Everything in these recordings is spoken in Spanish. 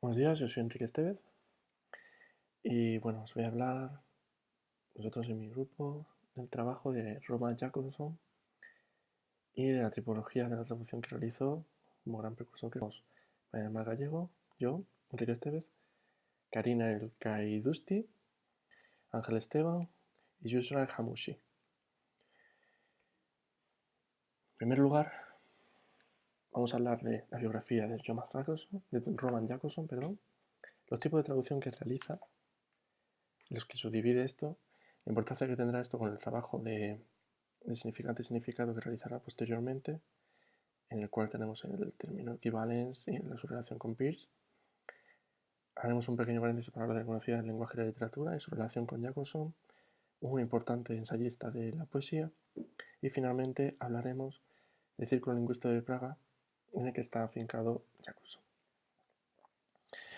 Buenos días, yo soy Enrique Estevez y bueno, os voy a hablar, nosotros en mi grupo, del trabajo de Roman Jakobson y de la tipología de la traducción que realizó como gran precursor que tenemos Brian Mar Gallego, yo, Enrique Estevez, Karina El Kaidusti, Ángel Esteban y Yusra El Hamouchi. En primer lugar, vamos a hablar de la biografía de Roman Jakobson, los tipos de traducción que realiza, los que subdivide esto, la importancia que tendrá esto con el trabajo de significante y significado que realizará posteriormente, en el cual tenemos el término equivalence y su relación con Peirce. Haremos un pequeño paréntesis para hablar de conocida del lenguaje y la literatura y su relación con Jakobson, un importante ensayista de la poesía, y finalmente hablaremos del Círculo Lingüístico de Praga, en el que está afincado Jakobson.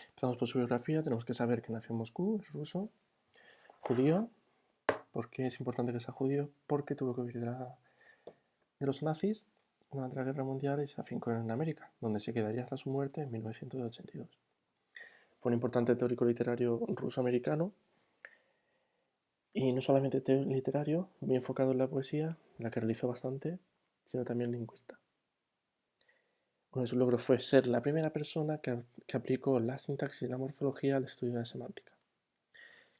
Empezamos por su biografía. Tenemos que saber que nació en Moscú, es ruso, judío. ¿Por qué es importante que sea judío? Porque tuvo que huir de los nazis durante la Guerra Mundial y se afincó en América, donde se quedaría hasta su muerte en 1982. Fue un importante teórico literario ruso-americano y no solamente literario, muy enfocado en la poesía, en la que realizó bastante, sino también lingüista. Uno de sus logros fue ser la primera persona que aplicó la sintaxis y la morfología al estudio de la semántica,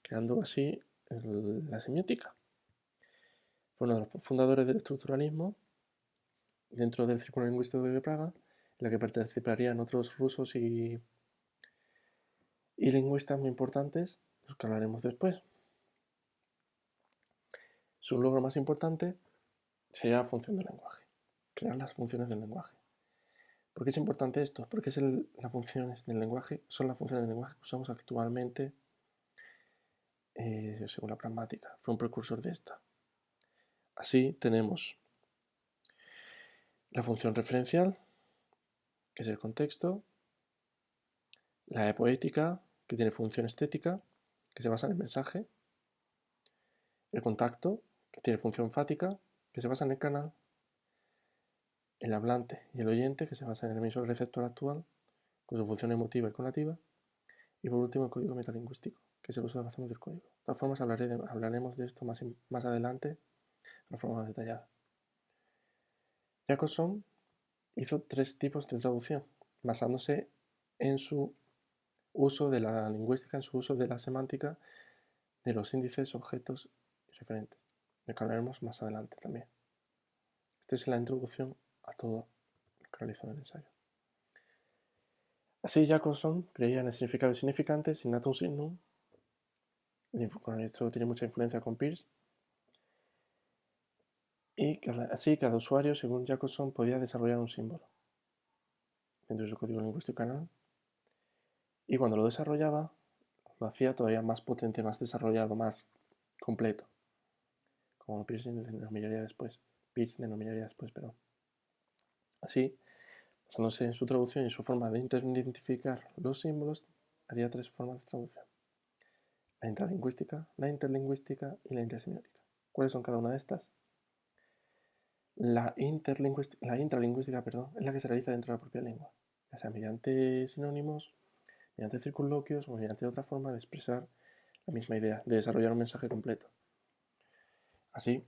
creando así la semiótica. Fue uno de los fundadores del estructuralismo dentro del Círculo Lingüístico de Praga, en la que participarían otros rusos y lingüistas muy importantes, los que hablaremos después. Su logro más importante sería la función del lenguaje, crear las funciones del lenguaje. ¿Por qué es importante esto? Porque las funciones del lenguaje son las funciones del lenguaje que usamos actualmente según la pragmática. Fue un precursor de esta. Así tenemos la función referencial, que es el contexto, la poética, que tiene función estética, que se basa en el mensaje, el contacto, que tiene función fática, que se basa en el canal, el hablante y el oyente, que se basa en el emisor receptor actual, con su función emotiva y conativa, y por último el código metalingüístico, que es el uso que hacemos del código. De todas formas hablaremos de esto más adelante de una forma más detallada. Jakobson hizo 3 tipos de traducción, basándose en su uso de la lingüística, en su uso de la semántica, de los índices, objetos y referentes, de que hablaremos más adelante también. Esta es la introducción a todo lo que realizó en el ensayo. Así, Jakobson creía en el significado y significante, signatum signum. Con esto tiene mucha influencia con Peirce. Y así, cada usuario, según Jakobson, podía desarrollar un símbolo dentro de su código lingüístico canal. Y cuando lo desarrollaba, lo hacía todavía más potente, más desarrollado, más completo. Como Peirce denominaría después. Así, basándose en su traducción y su forma de identificar los símbolos, haría 3 formas de traducción: la intralingüística, la interlingüística y la intersemiótica. ¿Cuáles son cada una de estas? La intralingüística es la que se realiza dentro de la propia lengua, ya sea mediante sinónimos, mediante circunloquios o mediante otra forma de expresar la misma idea, de desarrollar un mensaje completo. Así,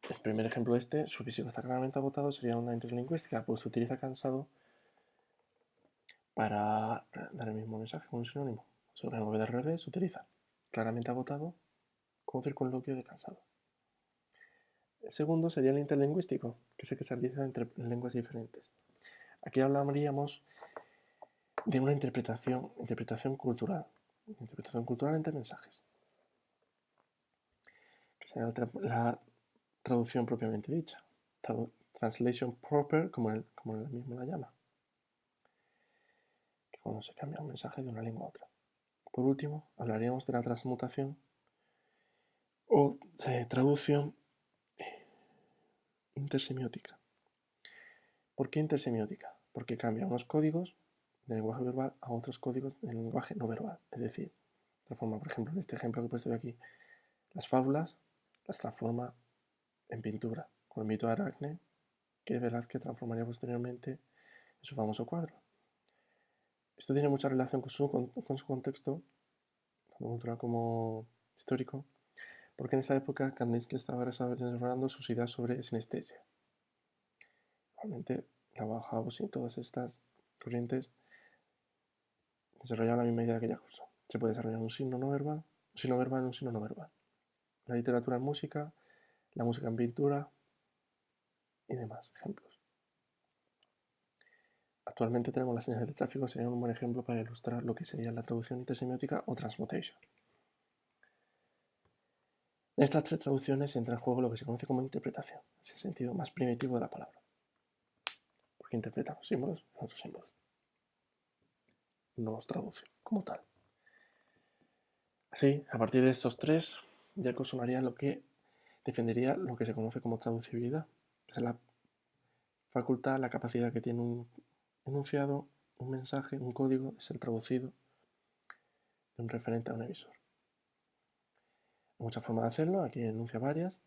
el primer ejemplo de su físico está claramente agotado, sería una interlingüística, pues se utiliza cansado para dar el mismo mensaje con un sinónimo. Sobre el de revés se utiliza claramente agotado como circunloquio de cansado. El segundo sería el interlingüístico, que es el que se realiza entre lenguas diferentes. Aquí hablaríamos de una interpretación cultural entre mensajes, que sería la traducción propiamente dicha, translation proper, como él mismo la llama, que cuando se cambia un mensaje de una lengua a otra. Por último, hablaríamos de la transmutación o de traducción intersemiótica. ¿Por qué intersemiótica? Porque cambia unos códigos del lenguaje verbal a otros códigos del lenguaje no verbal. Es decir, de otra forma, por ejemplo, en este ejemplo que he puesto yo aquí, las fábulas las transforma en pintura, con el mito de Aracne, que Velázquez transformaría posteriormente en su famoso cuadro. Esto tiene mucha relación con su contexto, tanto cultural como histórico, porque en esta época Kandinsky estaba desarrollando sus ideas sobre sinestesia. Realmente la Bauhaus y todas estas corrientes desarrollaban la misma idea que Jacobson. Se puede desarrollar un signo no verbal, un signo verbal y un signo no verbal. La literatura en música, la música en pintura y demás ejemplos. Actualmente tenemos las señales de tráfico, sería un buen ejemplo para ilustrar lo que sería la traducción intersemiótica o transmutation. En estas tres traducciones entra en juego lo que se conoce como interpretación, es el sentido más primitivo de la palabra, porque interpreta los símbolos en otros símbolos, no los traduce como tal. Así, a partir de estos tres, Jacobson haría lo que defendería lo que se conoce como traducibilidad, que es la facultad, la capacidad que tiene un enunciado, un mensaje, un código de ser traducido de un referente a un emisor. Hay muchas formas de hacerlo, aquí enuncia varias,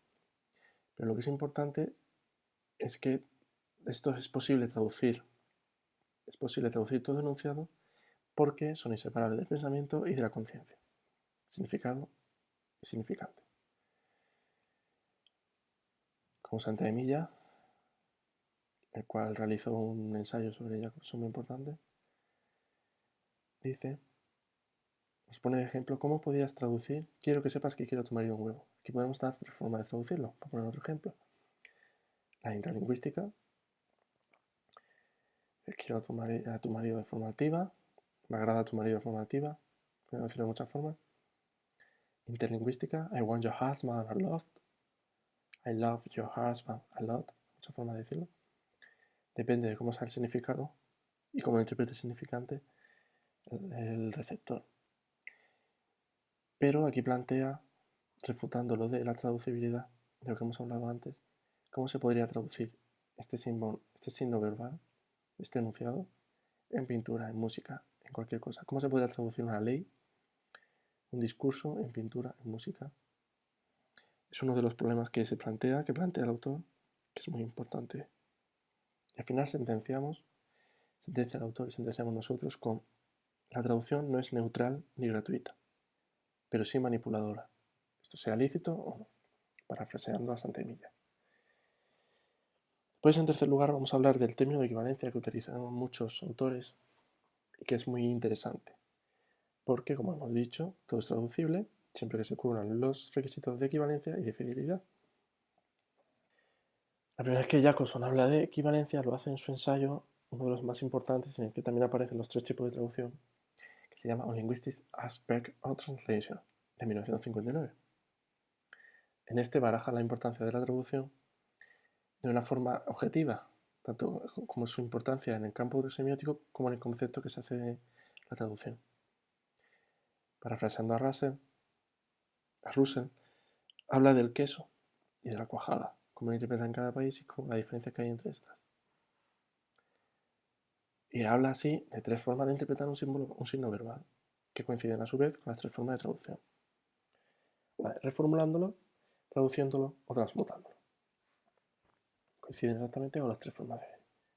pero lo que es importante es que esto es posible traducir todo enunciado porque son inseparables del pensamiento y de la conciencia, significado y significante. Como Santa Emilia, el cual realizó un ensayo sobre Jacobson muy importante, dice, nos pone de ejemplo cómo podías traducir, quiero que sepas que quiero a tu marido un huevo. Aquí podemos dar tres formas de traducirlo, para poner otro ejemplo. La intralingüística, quiero a tu marido de forma activa, me agrada a tu marido de forma activa, podemos decirlo de muchas formas. Interlingüística, I want your husband a lot, I love your husband a lot, muchas formas de decirlo. Depende de cómo sea el significado y cómo lo interprete el significante el receptor. Pero aquí plantea, refutando lo de la traducibilidad, de lo que hemos hablado antes, cómo se podría traducir este signo verbal, este enunciado, en pintura, en música, en cualquier cosa. ¿Cómo se podría traducir una ley, un discurso, en pintura, en música? Es uno de los problemas que plantea el autor, que es muy importante. Y al final sentencia el autor y sentenciamos nosotros con la traducción no es neutral ni gratuita, pero sí manipuladora. Esto sea lícito o no, parafraseando a Santa Emilia. Pues en tercer lugar vamos a hablar del término de equivalencia que utilizan muchos autores y que es muy interesante, porque como hemos dicho, todo es traducible siempre que se cubran los requisitos de equivalencia y de fidelidad. La primera vez que Jacobson habla de equivalencia lo hace en su ensayo, uno de los más importantes, en el que también aparecen los tres tipos de traducción, que se llama On Linguistics Aspect of Translation, de 1959. En este baraja la importancia de la traducción de una forma objetiva, tanto como su importancia en el campo semiótico como en el concepto que se hace de la traducción. Parafraseando a Russell habla del queso y de la cuajada, cómo lo interpreta en cada país y con la diferencia que hay entre estas. Y habla así de tres formas de interpretar un signo verbal, que coinciden a su vez con las tres formas de traducción. Reformulándolo, traduciéndolo o transmutándolo. Coinciden exactamente con las tres formas de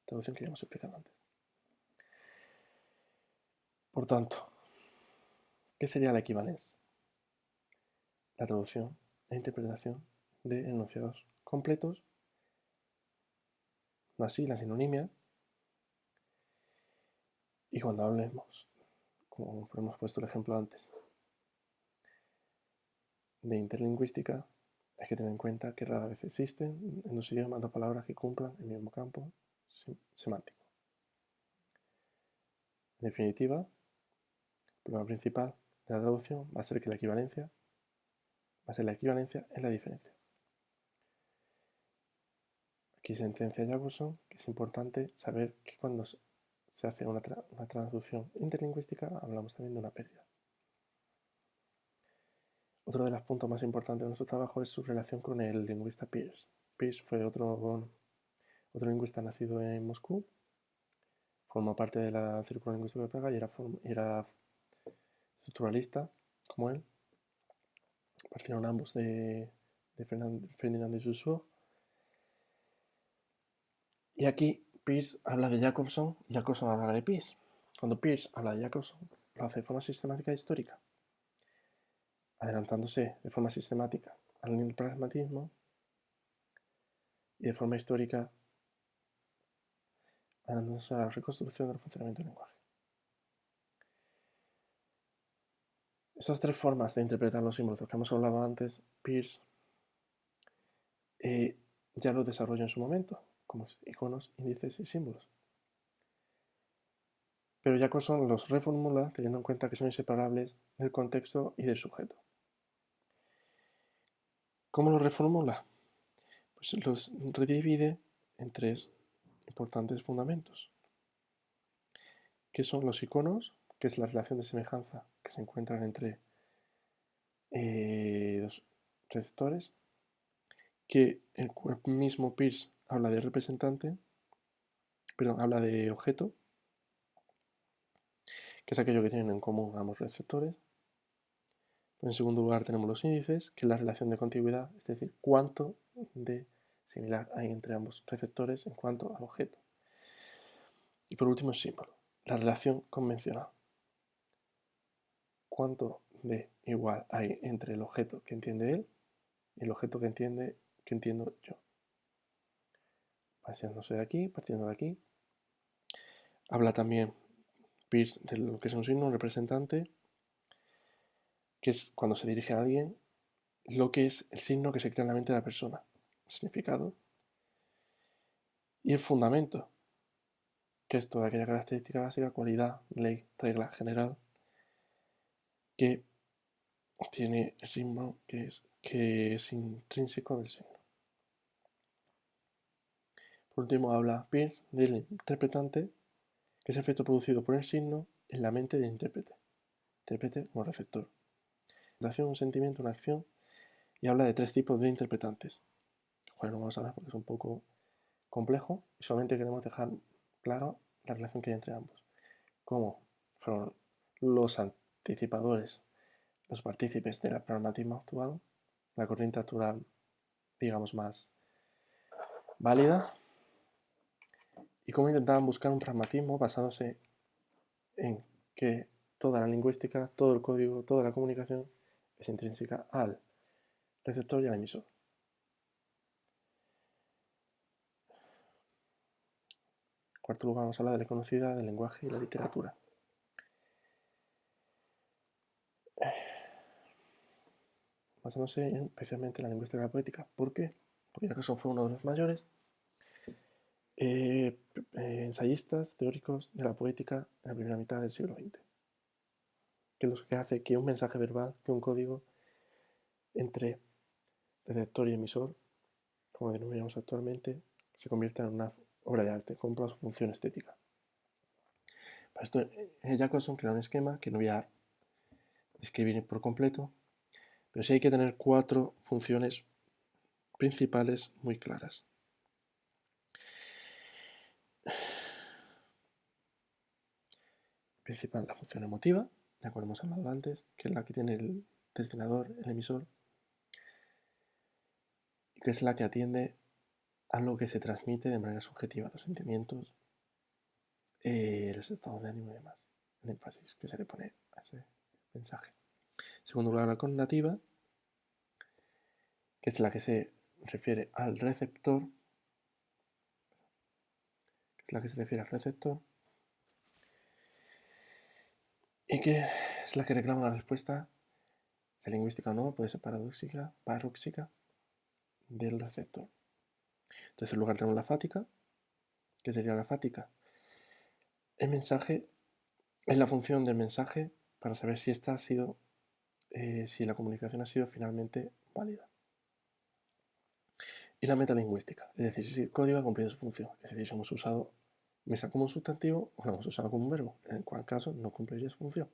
traducción que ya hemos explicado antes. Por tanto, ¿qué sería la equivalencia? La traducción e interpretación de enunciados completos, no así la sinonimia. Y cuando hablemos, como hemos puesto el ejemplo antes, de interlingüística, hay que tener en cuenta que rara vez existen en los idiomas dos palabras que cumplan el mismo campo semántico. En definitiva, el problema principal de la traducción va a ser la equivalencia en la diferencia. Aquí sentencia Jacobson que es importante saber que cuando se hace una traducción interlingüística hablamos también de una pérdida. Otro de los puntos más importantes de nuestro trabajo es su relación con el lingüista Peirce. Peirce fue otro lingüista nacido en Moscú, formó parte de la Círculo Lingüístico de Praga y era estructuralista como él. Partieron ambos de Ferdinand de Saussure. Y aquí Peirce habla de Jacobson y Jacobson habla de Peirce. Cuando Peirce habla de Jacobson, lo hace de forma sistemática e histórica, adelantándose de forma sistemática al pragmatismo y de forma histórica adelantándose a la reconstrucción del funcionamiento del lenguaje. Estas tres formas de interpretar los símbolos de los que hemos hablado antes, Peirce ya lo desarrolló en su momento, como iconos, índices y símbolos. Pero Jacobson los reformula teniendo en cuenta que son inseparables del contexto y del sujeto. ¿Cómo los reformula? Pues los redivide en tres importantes fundamentos, que son los iconos, que es la relación de semejanza que se encuentran entre los receptores, que el mismo Peirce habla de representante, perdón, habla de objeto, que es aquello que tienen en común ambos receptores. En segundo lugar tenemos los índices, que es la relación de contigüidad, es decir, cuánto de similar hay entre ambos receptores en cuanto al objeto. Y por último el símbolo, la relación convencional. Cuánto de igual hay entre el objeto que entiende él y el objeto que entiendo yo. Paseándose de aquí, partiendo de aquí. Habla también Peirce de lo que es un signo, un representante, que es cuando se dirige a alguien, lo que es el signo que se crea en la mente de la persona, el significado. Y el fundamento, que es toda aquella característica básica, cualidad, ley, regla general, que tiene el signo que es intrínseco del signo. Por último, habla Peirce del interpretante, que es el efecto producido por el signo en la mente del intérprete como receptor. Un sentimiento, una acción, y habla de tres tipos de interpretantes. Bueno, no vamos a ver porque es un poco complejo y solamente queremos dejar claro la relación que hay entre ambos. Como fueron los anticipadores, los partícipes del pragmatismo actual, la corriente actual, digamos, más válida, y cómo intentaban buscar un pragmatismo basándose en que toda la lingüística, todo el código, toda la comunicación es intrínseca al receptor y al emisor. En cuarto lugar, vamos a hablar de la economicidad, del lenguaje y la literatura. Basándose especialmente en la lingüística y la poética. ¿Por qué? Porque Jacobson fue uno de los mayores ensayistas teóricos de la poética en la primera mitad del siglo XX, que es lo que hace que un mensaje verbal, que un código entre receptor y emisor, como denominamos actualmente, se convierta en una obra de arte, cumpla su función estética. Para esto, Jacobson crea un esquema que no voy a describir por completo, pero sí hay que tener 4 funciones principales muy claras. Principal, la función emotiva, de acuerdo, hemos hablado antes, que es la que tiene el destinador, el emisor, y que es la que atiende a lo que se transmite de manera subjetiva, los sentimientos, los estados de ánimo y demás, el énfasis que se le pone a ese mensaje. En segundo lugar, la connotativa, que es la que se refiere al receptor, y que es la que reclama la respuesta, sea lingüística o no, puede ser paróxica del receptor. En tercer lugar tenemos la fática, que sería la fática. El mensaje es la función del mensaje para saber si esta ha sido, si la comunicación ha sido finalmente válida. Y la metalingüística, es decir, si el código ha cumplido su función, es decir, si hemos usado mesa como un sustantivo o lo hemos usado como un verbo, en cual caso no cumpliría su función.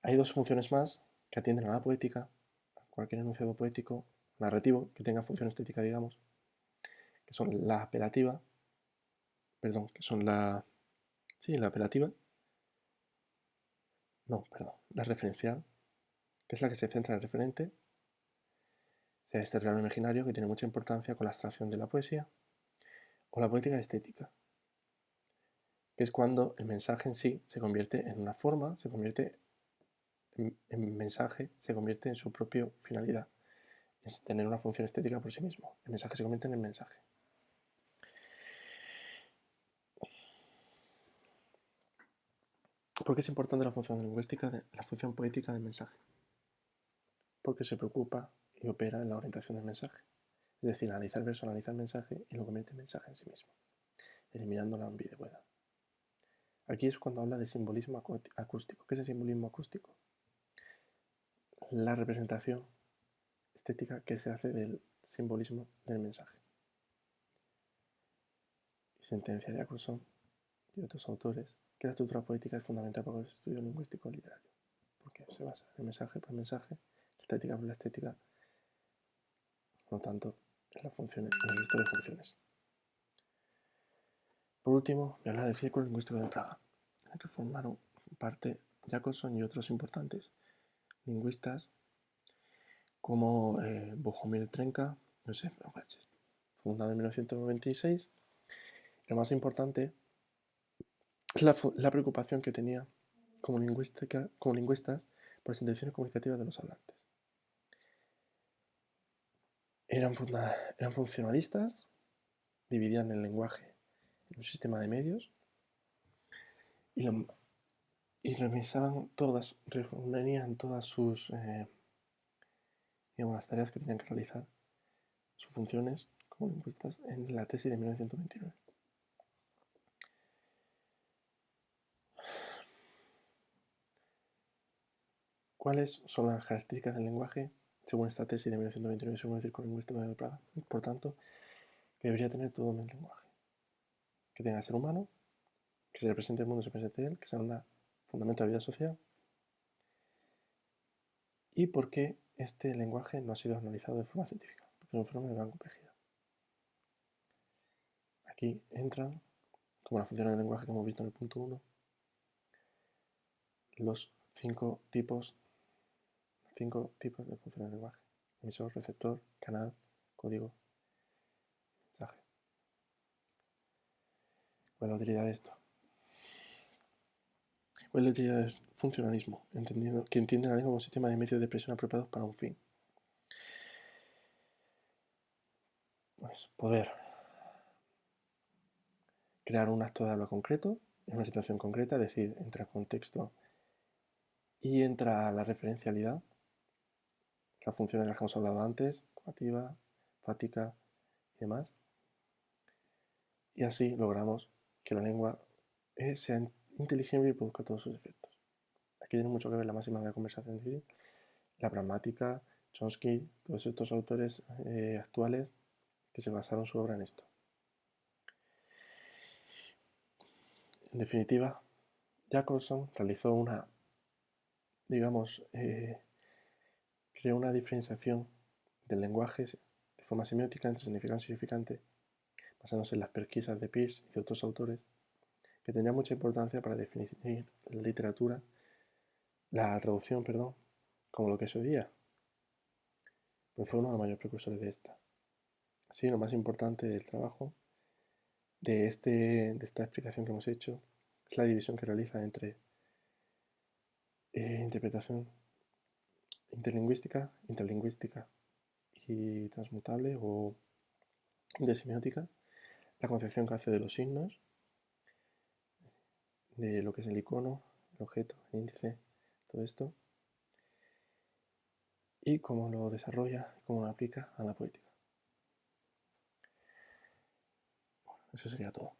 Hay 2 funciones más que atienden a la poética, a cualquier enunciado poético, narrativo, que tenga función estética, digamos, que son la apelativa, la referencial, que es la que se centra en el referente, sea este real o imaginario, que tiene mucha importancia con la abstracción de la poesía, o la poética estética, que es cuando el mensaje en sí se convierte en una forma, se convierte en mensaje, se convierte en su propia finalidad. Es tener una función estética por sí mismo. El mensaje se convierte en el mensaje. ¿Por qué es importante la función lingüística, la función poética del mensaje? Porque se preocupa y opera en la orientación del mensaje. Es decir, analiza el verso, analiza el mensaje y lo convierte en mensaje en sí mismo, eliminando la ambigüedad. Aquí es cuando habla de simbolismo acústico. ¿Qué es el simbolismo acústico? La representación estética que se hace del simbolismo del mensaje. Y sentencia de Jacobson y otros autores que la estructura poética es fundamental para el estudio lingüístico literario, porque se basa en el mensaje por el mensaje, la estética por la estética, no tanto en las funciones, en el resto de funciones. Por último, voy a hablar del Círculo Lingüístico de Praga, en el que formaron parte Jacobson y otros importantes lingüistas como Bohumil Trenka, Josef Bachet, fundado en 1996. Lo más importante es la preocupación que tenía como lingüistas por las intenciones comunicativas de los hablantes. Eran funcionalistas, dividían el lenguaje en un sistema de medios y reunían todas sus las tareas que tenían que realizar, sus funciones como lingüistas, en la tesis de 1929. ¿Cuáles son las características del lenguaje según esta tesis de 1929, según el Círculo Lingüístico de Praga? Por tanto, que debería tener todo el lenguaje. Que tenga ser humano, que se represente el mundo, se presente él, que sea un fundamento de la vida social. ¿Y por qué este lenguaje no ha sido analizado de forma científica? Porque es un fenómeno de gran complejidad. Aquí entran, como la función del lenguaje que hemos visto en el punto 1, los 5 tipos de función del lenguaje: emisor, receptor, canal, código, mensaje. ¿Cuál es la utilidad de esto? ¿Cuál es la utilidad del funcionalismo? Que entiende la lengua como un sistema de medios de expresión apropiados para un fin. Pues poder crear un acto de habla concreto en una situación concreta, es decir, entra contexto y entra la referencialidad, las funciones de las que hemos hablado antes, coativa, fática y demás. Y así logramos que la lengua sea inteligible y produzca todos sus efectos. Aquí tiene mucho que ver la máxima de la conversación civil, la pragmática, Chomsky, todos estos autores actuales que se basaron su obra en esto. En definitiva, Jacobson realizó creó una diferenciación del lenguaje de forma semiótica entre significante y significante, basándose en las pesquisas de Peirce y de otros autores, que tenía mucha importancia para definir la literatura, la traducción, como lo que es hoy día, pues fue uno de los mayores precursores de esta. Así, lo más importante del trabajo de esta explicación que hemos hecho es la división que realiza entre interpretación interlingüística y transmutable o intersemiótica, la concepción que hace de los signos, de lo que es el icono, el objeto, el índice, todo esto, y cómo lo desarrolla y cómo lo aplica a la poética. Eso sería todo.